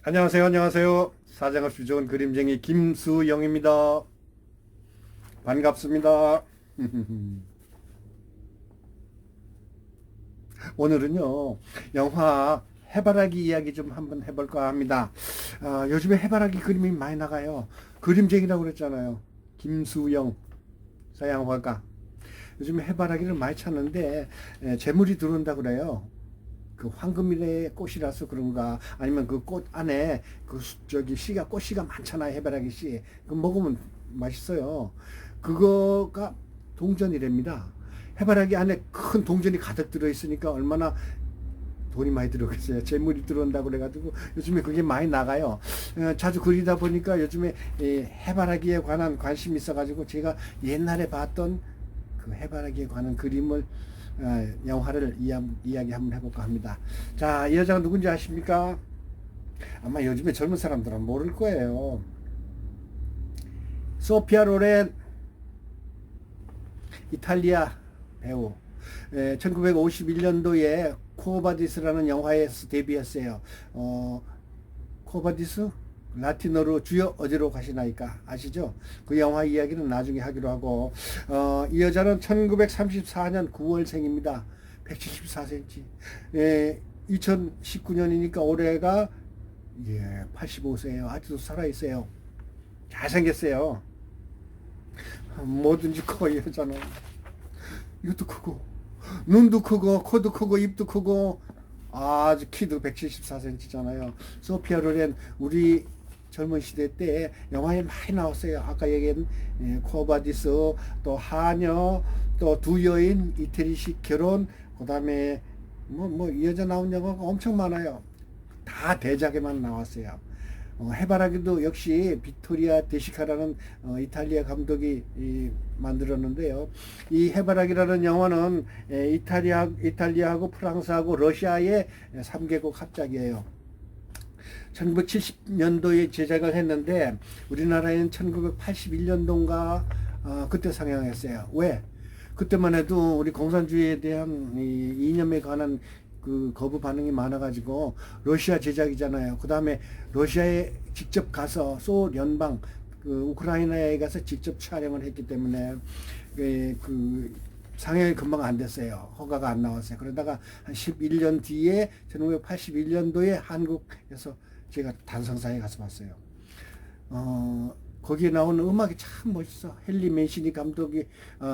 안녕하세요. 안녕하세요. 사장없이 좋은 그림쟁이 김수영입니다. 반갑습니다. 오늘은요, 영화 해바라기 이야기 좀 한번 해볼까 합니다. 요즘에 해바라기 그림이 많이 나가요. 그림쟁이라고 그랬잖아요. 김수영 서양화가. 요즘에 해바라기를 많이 찾는데 재물이 들어온다 그래요. 그 황금일의 꽃이라서 그런가, 아니면 그 꽃 안에 저기 씨가, 꽃씨가 많잖아요. 해바라기 씨. 그 먹으면 맛있어요. 그거가 동전이랍니다. 해바라기 안에 큰 동전이 가득 들어있으니까 얼마나 돈이 많이 들어갔어요. 재물이 들어온다고 그래가지고 요즘에 그게 많이 나가요. 자주 그리다 보니까 요즘에 해바라기에 관한 관심이 있어가지고 제가 옛날에 봤던 그 해바라기에 관한 그림을 영화를 이야기 한번 해볼까 합니다. 자, 이 여자가 누군지 아십니까? 아마 요즘에 젊은 사람들은 모를 거예요. 소피아 로렌, 이탈리아 배우. 1951년도에 코바디스라는 영화에서 데뷔했어요. 코바디스? 라틴어로 주여 어디로 가시나이까 아시죠? 그 영화 이야기는 나중에 하기로 하고, 이 여자는 1934년 9월생입니다. 174cm. 2019년이니까 올해가 85세예요. 아직도 살아있어요. 잘생겼어요. 뭐든지 커, 이 여자는. 이것도 크고, 눈도 크고, 코도 크고, 입도 크고, 아주 키도 174cm잖아요. 소피아 로렌, 우리 젊은 시대 때 영화에 많이 나왔어요. 아까 얘기한 코바디스, 또 하녀, 또 두 여인, 이태리식 결혼, 그 다음에 이 여자 나온 영화가 엄청 많아요. 다 대작에만 나왔어요. 해바라기도 역시 빅토리아 데시카라는 이탈리아 감독이 만들었는데요. 이 해바라기라는 영화는 이탈리아하고 프랑스하고 러시아의 3개국 합작이에요. 1970년도에 제작을 했는데 우리나라에는 1981년도인가 그때 상영했어요. 왜? 그때만 해도 우리 공산주의에 대한 이 이념에 관한 그 거부 반응이 많아가지고 러시아 제작이잖아요. 그 다음에 러시아에 직접 가서 소련방 그 우크라이나에 가서 직접 촬영을 했기 때문에 그 상영이 금방 안 됐어요. 허가가 안 나왔어요. 그러다가 한 11년 뒤에 1981년도에 한국에서 제가 단성사에 가서 봤어요. 거기에 나오는 음악이 참 멋있어. 헨리 맨시니 감독이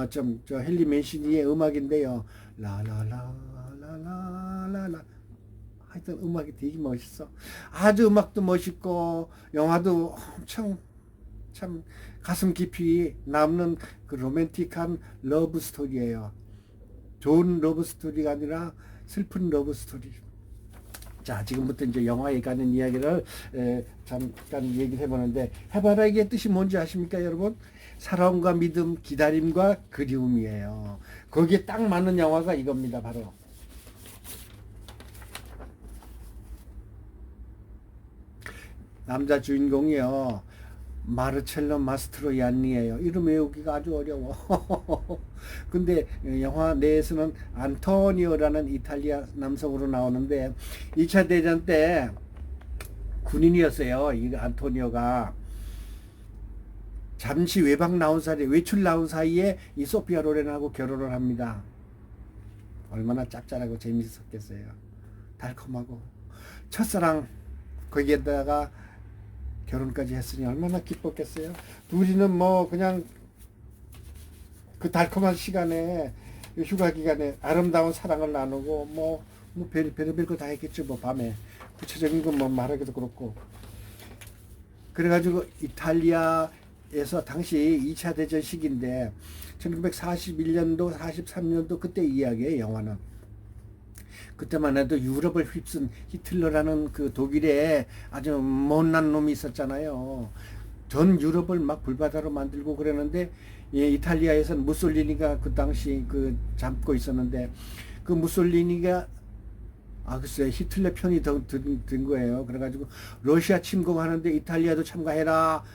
저 헨리 맨시니의 음악인데요. 라라라라라라라. 하여튼 음악이 되게 멋있어. 아주 음악도 멋있고 영화도 엄청 참 가슴 깊이 남는 그 로맨틱한 러브 스토리예요. 좋은 러브 스토리가 아니라 슬픈 러브 스토리. 자, 지금부터 이제 영화에 관한 이야기를 잠깐 얘기를 해보는데, 해바라기의 뜻이 뭔지 아십니까, 여러분? 사랑과 믿음, 기다림과 그리움이에요. 거기에 딱 맞는 영화가 이겁니다, 바로. 남자 주인공이요. 마르첼로 마스트로얀니예요. 이름 외우기가 아주 어려워. 근데 영화 내에서는 안토니오라는 이탈리아 남성으로 나오는데 2차 대전 때 군인이었어요. 이 안토니오가 잠시 외출 나온 사이에 이 소피아 로렌하고 결혼을 합니다. 얼마나 짭짤하고 재밌었겠어요. 달콤하고 첫사랑, 거기에다가 결혼까지 했으니 얼마나 기뻤겠어요. 둘이는 뭐 그냥 그 달콤한 시간에, 휴가 기간에 아름다운 사랑을 나누고 별별 거 다 했겠죠. 뭐 밤에 구체적인 건 뭐 말하기도 그렇고. 그래가지고 이탈리아에서 당시 2차 대전 시기인데 1941년도 43년도 그때 이야기예요. 영화는 그때만 해도 유럽을 휩쓴 히틀러라는 그 독일에 아주 못난 놈이 있었잖아요. 전 유럽을 막 불바다로 만들고 그러는데, 이탈리아에서는 무솔리니가 그 당시 그 잡고 있었는데, 그 무솔리니가 글쎄 히틀러 편이 든 거예요. 그래가지고 러시아 침공하는데 이탈리아도 참가해라.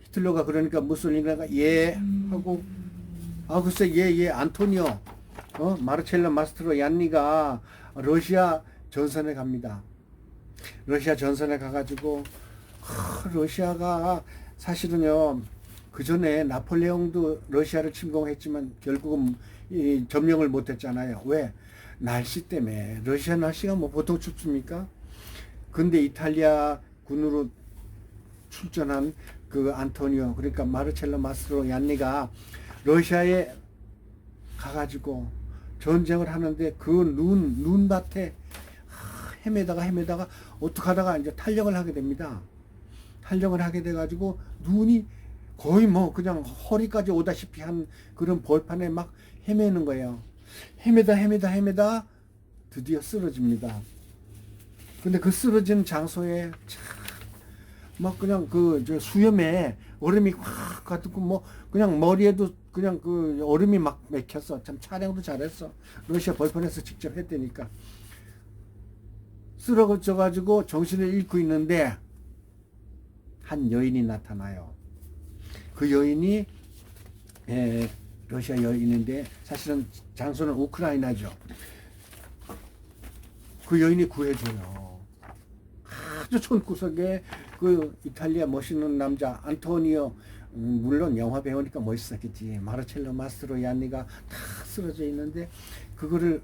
히틀러가 그러니까 무솔리니가 예 하고, 글쎄 예 안토니오 마르첼로 마스트로 얀니가 러시아 전선에 갑니다. 러시아 전선에 가가지고 러시아가 사실은요 그 전에 나폴레옹도 러시아를 침공했지만 결국은 이 점령을 못했잖아요. 왜? 날씨 때문에. 러시아 날씨가 뭐 보통 춥습니까? 근데 이탈리아 군으로 출전한 그 안토니오, 그러니까 마르첼로 마스트로 얀니가 러시아에 가가지고 전쟁을 하는데 그 눈밭에 헤매다가 어떻게 하다가 이제 탈령을 하게 됩니다. 탈령을 하게 돼가지고 눈이 거의 뭐 그냥 허리까지 오다시피 한 그런 벌판에 막 헤매는 거예요. 헤매다 드디어 쓰러집니다. 근데 그 쓰러진 장소에 막 그냥 그 저 수염에 얼음이 확 가득고 뭐 그냥 머리에도 그냥 그 얼음이 막 맥혔어. 참 촬영도 잘했어. 러시아 벌판에서 직접 했다니까. 쓰러져 가지고 정신을 잃고 있는데 한 여인이 나타나요. 그 여인이 러시아 여인인데 사실은 장소는 우크라이나죠. 그 여인이 구해줘요. 아주 촌구석에 그 이탈리아 멋있는 남자 안토니오, 물론 영화 배우니까 멋있었겠지. 마르첼로 마스트로얀니가 다 쓰러져 있는데 그거를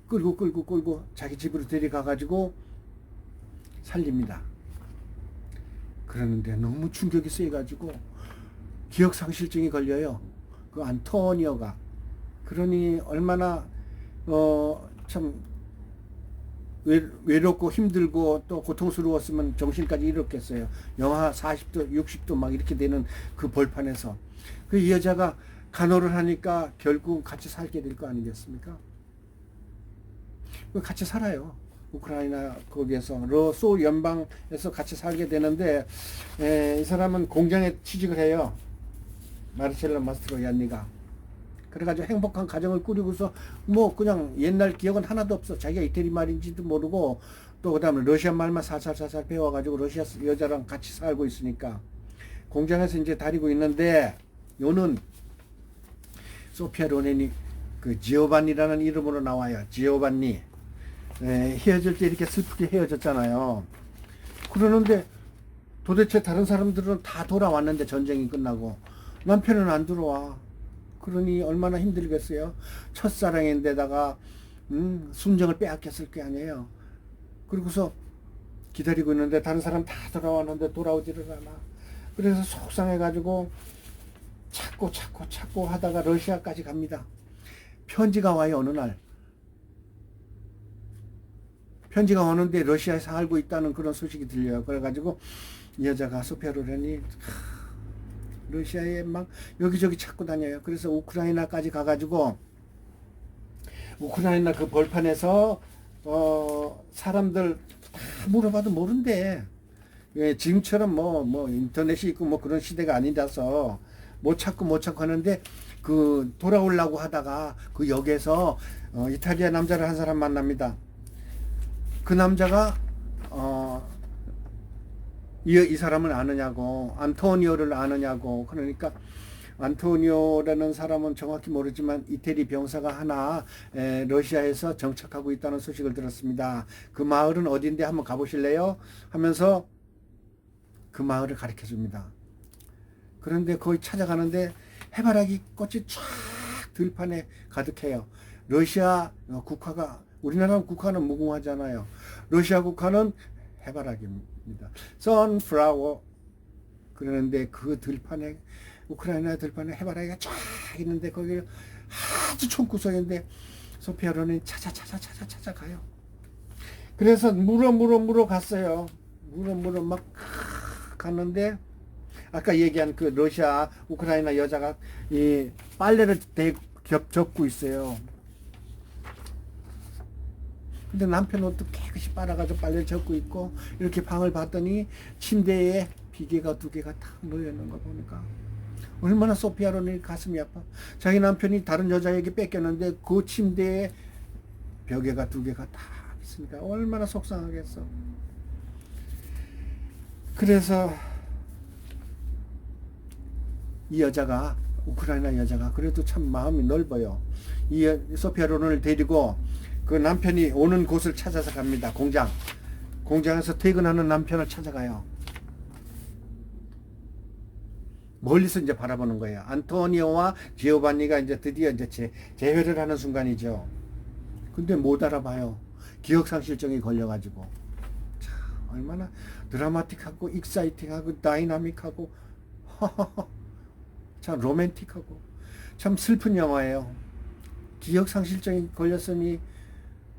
끌고 자기 집으로 데려가가지고 살립니다. 그러는데 너무 충격이 세가지고 기억상실증이 걸려요. 그 안토니오가. 그러니 얼마나 참 외롭고 힘들고 또 고통스러웠으면 정신까지 잃었겠어요. 영하 40도, 60도 막 이렇게 되는 그 벌판에서. 그 이 여자가 간호를 하니까 결국 같이 살게 될 거 아니겠습니까? 같이 살아요. 우크라이나 거기에서 소울 연방에서 같이 살게 되는데 이 사람은 공장에 취직을 해요. 마르첼로 마스트로얀니가. 그래가지고 행복한 가정을 꾸리고서 뭐 그냥 옛날 기억은 하나도 없어. 자기가 이태리 말인지도 모르고 또 그다음에 러시아 말만 살살 배워가지고 러시아 여자랑 같이 살고 있으니까 공장에서 이제 다니고 있는데 요는 소피아 로렌이 그 지오반니라는 이름으로 나와요. 지오반니. 헤어질 때 이렇게 슬프게 헤어졌잖아요. 그러는데 도대체 다른 사람들은 다 돌아왔는데 전쟁이 끝나고 남편은 안 들어와. 그러니 얼마나 힘들겠어요. 첫사랑인데다가 순정을 빼앗겼을 게 아니에요. 그리고서 기다리고 있는데 다른 사람 다 돌아왔는데 돌아오지를 않아. 그래서 속상해가지고 찾고 하다가 러시아까지 갑니다. 편지가 와요. 어느 날 편지가 오는데 러시아에 살고 있다는 그런 소식이 들려요. 그래가지고 이 여자가 소피아 로렌이 러시아에 막 여기저기 찾고 다녀요. 그래서 우크라이나까지 가가지고 우크라이나 그 벌판에서 사람들 다 물어봐도 모른대. 지금처럼 뭐 인터넷이 있고 뭐 그런 시대가 아니라서 못 찾고 하는데 그 돌아오려고 하다가 그 역에서 이탈리아 남자를 한 사람 만납니다. 그 남자가 이 사람을 아느냐고, 안토니오를 아느냐고. 그러니까 안토니오라는 사람은 정확히 모르지만 이태리 병사가 하나 러시아에서 정착하고 있다는 소식을 들었습니다. 그 마을은 어딘데 한번 가보실래요? 하면서 그 마을을 가르쳐 줍니다. 그런데 거기 찾아가는데 해바라기 꽃이 쫙 들판에 가득해요. 러시아 국화가, 우리나라 국화는 무궁화잖아요. 러시아 국화는 해바라기입니다. 선플라워. 그러는데 그 들판에, 우크라이나 들판에 해바라기가 쫙 있는데 거기 아주 촌구석인데 소피아 로렌이 찾아가요. 그래서 물어 갔어요. 물어 막 갔는데 아까 얘기한 그 러시아 우크라이나 여자가 이 빨래를 접고 있어요. 근데 남편 옷도 깨끗이 빨아가지고 빨래를 접고 있고 이렇게 방을 봤더니 침대에 비계가 2개가 딱 놓여있는 거 보니까 얼마나 소피아 로렌이 가슴이 아파. 자기 남편이 다른 여자에게 뺏겼는데 그 침대에 벽에가 2개가 딱 있으니까 얼마나 속상하겠어. 그래서 이 여자가, 우크라이나 여자가 그래도 참 마음이 넓어요. 이 소피아 로렌을 데리고 그 남편이 오는 곳을 찾아서 갑니다. 공장. 공장에서 퇴근하는 남편을 찾아가요. 멀리서 이제 바라보는 거예요. 안토니오와 지오반니가 이제 드디어 이제 재회를 하는 순간이죠. 근데 못 알아봐요. 기억상실증이 걸려가지고. 참, 얼마나 드라마틱하고, 익사이팅하고, 다이나믹하고, 참 로맨틱하고, 참 슬픈 영화예요. 기억상실증이 걸렸으니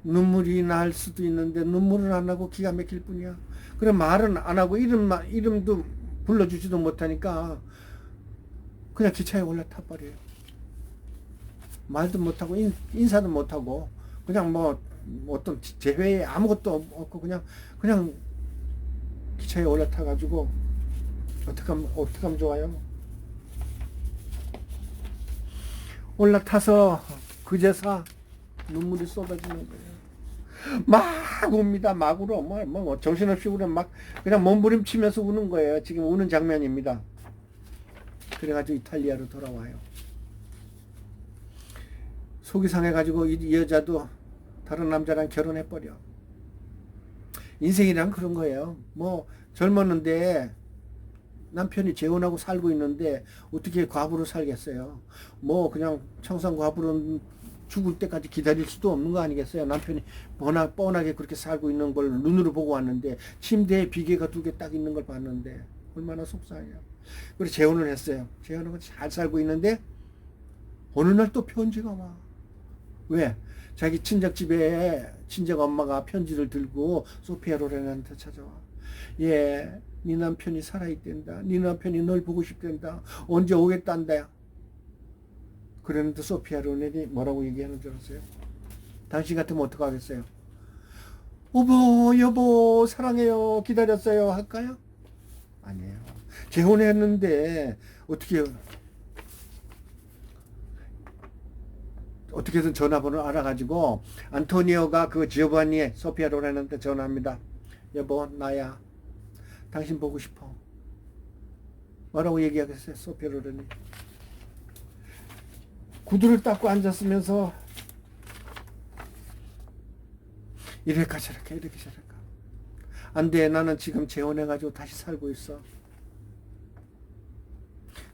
눈물이 날 수도 있는데 눈물은 안 나고 기가 막힐 뿐이야. 그래 말은 안 하고 이름도 불러주지도 못하니까 그냥 기차에 올라타 버려요. 말도 못하고 인사도 못하고 그냥 뭐 어떤 재회에 아무것도 없고 그냥 기차에 올라타 가지고 어떻게 하면 좋아요? 올라타서 그제서 눈물이 쏟아지는 거예요. 막 웁니다. 막 울어. 뭐 정신없이 울어. 막 그냥 몸부림치면서 우는 거예요. 지금 우는 장면입니다. 그래가지고 이탈리아로 돌아와요. 속이 상해가지고 이 여자도 다른 남자랑 결혼해버려. 인생이란 그런 거예요. 뭐 젊었는데 남편이 재혼하고 살고 있는데 어떻게 과부로 살겠어요. 뭐 그냥 청산 과부로 죽을 때까지 기다릴 수도 없는 거 아니겠어요. 남편이 뻔하게 그렇게 살고 있는 걸 눈으로 보고 왔는데 침대에 비계가 2개 딱 있는 걸 봤는데 얼마나 속상해요. 그래서 재혼을 했어요. 재혼하고 잘 살고 있는데 어느 날 또 편지가 와. 왜? 자기 친척집에 친척 엄마가 편지를 들고 소피아 로렌한테 찾아와. 예, 네 남편이 살아있댄다. 네 남편이 널 보고 싶댄다. 언제 오겠단다. 그랬는데 소피아 로렌이 뭐라고 얘기하는 줄 아세요? 당신 같으면 어떡하겠어요? 여보 사랑해요 기다렸어요 할까요? 아니에요. 재혼했는데 어떻게든 전화번호를 알아가지고 안토니오가 그 지오반니의 소피아 로렌한테 전화합니다. 여보 나야. 당신 보고 싶어. 뭐라고 얘기하겠어요? 소피아 로렌이. 구두를 닦고 앉았으면서 이래까 저래까 이렇게 저래까. 안 돼. 나는 지금 재혼해가지고 다시 살고 있어.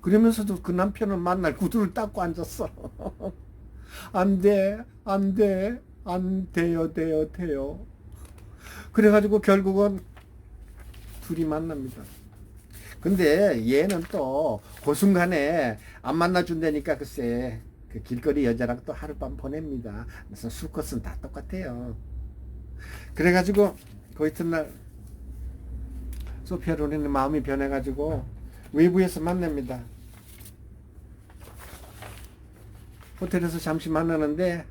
그러면서도 그 남편을 만날 구두를 닦고 앉았어. 안 돼. 안 돼요. 그래가지고 결국은 둘이 만납니다. 근데 얘는 또 그 순간에 안 만나준다니까 글쎄 그 길거리 여자랑 또 하룻밤 보냅니다. 그래서 수컷은 다 똑같아요. 그래가지고 그 이튿날 소피아 로렌의 마음이 변해가지고 외부에서 만납니다. 호텔에서 잠시 만나는데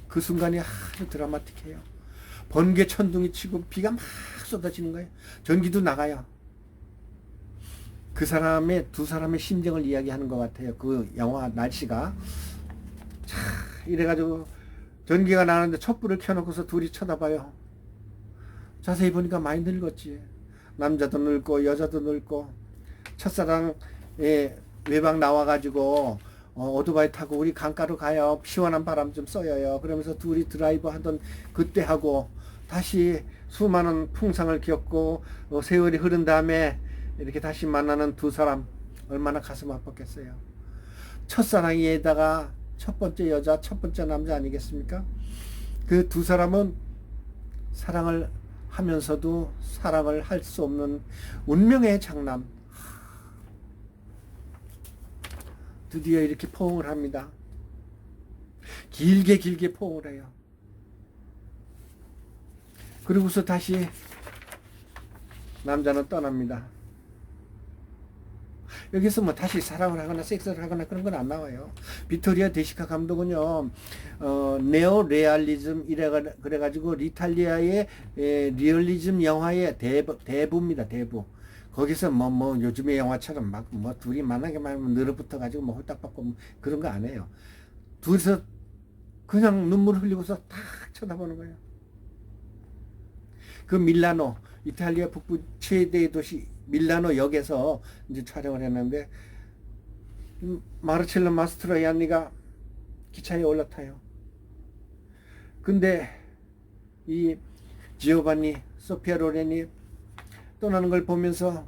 그 순간이 아주 드라마틱해요. 번개 천둥이 치고 비가 막 쏟아지는 거예요. 전기도 나가요. 그 두 사람의 심정을 이야기하는 것 같아요. 그 영화 날씨가. 자, 이래가지고 전기가 나는데 촛불을 켜놓고서 둘이 쳐다봐요. 자세히 보니까 많이 늙었지. 남자도 늙고 여자도 늙고 첫사랑에 외박 나와가지고 오토바이 타고 우리 강가로 가요. 시원한 바람 좀 쏘여요. 그러면서 둘이 드라이브 하던 그때 하고 다시 수많은 풍상을 겪고 세월이 흐른 다음에 이렇게 다시 만나는 두 사람 얼마나 가슴 아팠겠어요. 첫사랑에다가 첫 번째 여자, 첫 번째 남자 아니겠습니까? 그 두 사람은 사랑을 하면서도 사랑을 할 수 없는 운명의 장남. 드디어 이렇게 포옹을 합니다. 길게 포옹을 해요. 그리고서 다시 남자는 떠납니다. 여기서 뭐 다시 사랑을 하거나 섹스를 하거나 그런 건 안 나와요. 비토리아 데시카 감독은요, 네오 레알리즘 그래가지고 이탈리아의 리얼리즘 영화의 대부입니다. 대부. 거기서 뭐 요즘의 영화처럼 막 뭐 둘이 만나게 말하면 늘어붙어 가지고 뭐 홀딱 받고 뭐 그런 거 안 해요. 둘이서 그냥 눈물 흘리고서 탁 쳐다보는 거예요. 그 밀라노, 이탈리아 북부 최대의 도시 밀라노 역에서 이제 촬영을 했는데 마르첼로 마스트로이안니가 기차에 올라타요. 근데 이 지오반니 소피아 로렌이 떠나는 걸 보면서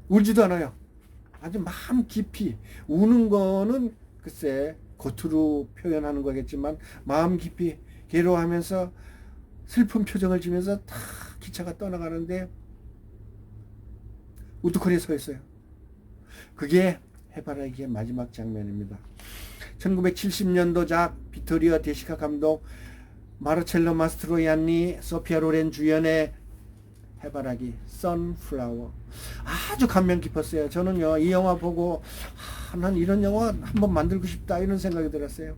울지도 않아요. 아주 마음 깊이 우는 거는 글쎄 겉으로 표현하는 거겠지만 마음 깊이 괴로워하면서 슬픈 표정을 지면서 다 기차가 떠나가는데 우두커니 서 있어요. 그게 해바라기의 마지막 장면입니다. 1970년도작 비토리오 데시카 감독, 마르첼로 마스트로이안니, 소피아 로렌 주연의 해바라기 선플라워, 아주 감명 깊었어요. 저는요 이 영화 보고 난 이런 영화 한번 만들고 싶다 이런 생각이 들었어요.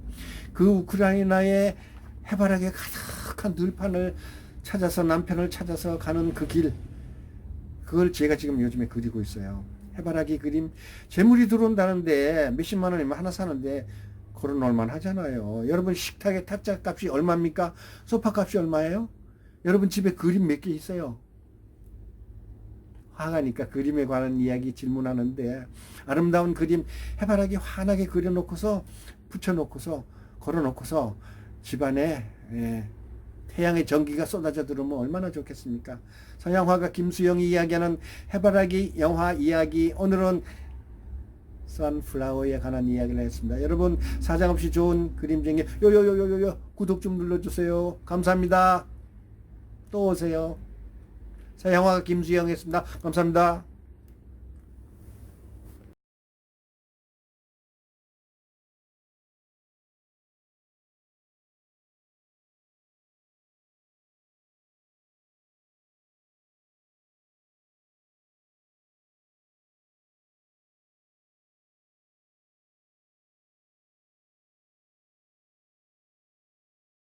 그 우크라이나의 해바라기에 가득한 들판을 찾아서 남편을 찾아서 가는 그 길, 그걸 제가 지금 요즘에 그리고 있어요. 해바라기 그림. 재물이 들어온다는데 몇십만 원이면 하나 사는데 그런 얼마 하잖아요. 여러분 식탁의 탁자 값이 얼마입니까? 소파 값이 얼마예요? 여러분 집에 그림 몇 개 있어요? 화가니까 그림에 관한 이야기 질문하는데 아름다운 그림 해바라기 환하게 그려놓고서 붙여놓고서 걸어놓고서 집안에 태양의 전기가 쏟아져 들어오면 얼마나 좋겠습니까? 서양화가 김수영이 이야기하는 해바라기 영화 이야기, 오늘은 선플라워에 관한 이야기를 했습니다. 여러분 사정없이 좋은 그림쟁이 요요요요요 구독 좀 눌러주세요. 감사합니다. 또 오세요. 서양화가 김수영이었습니다. 감사합니다.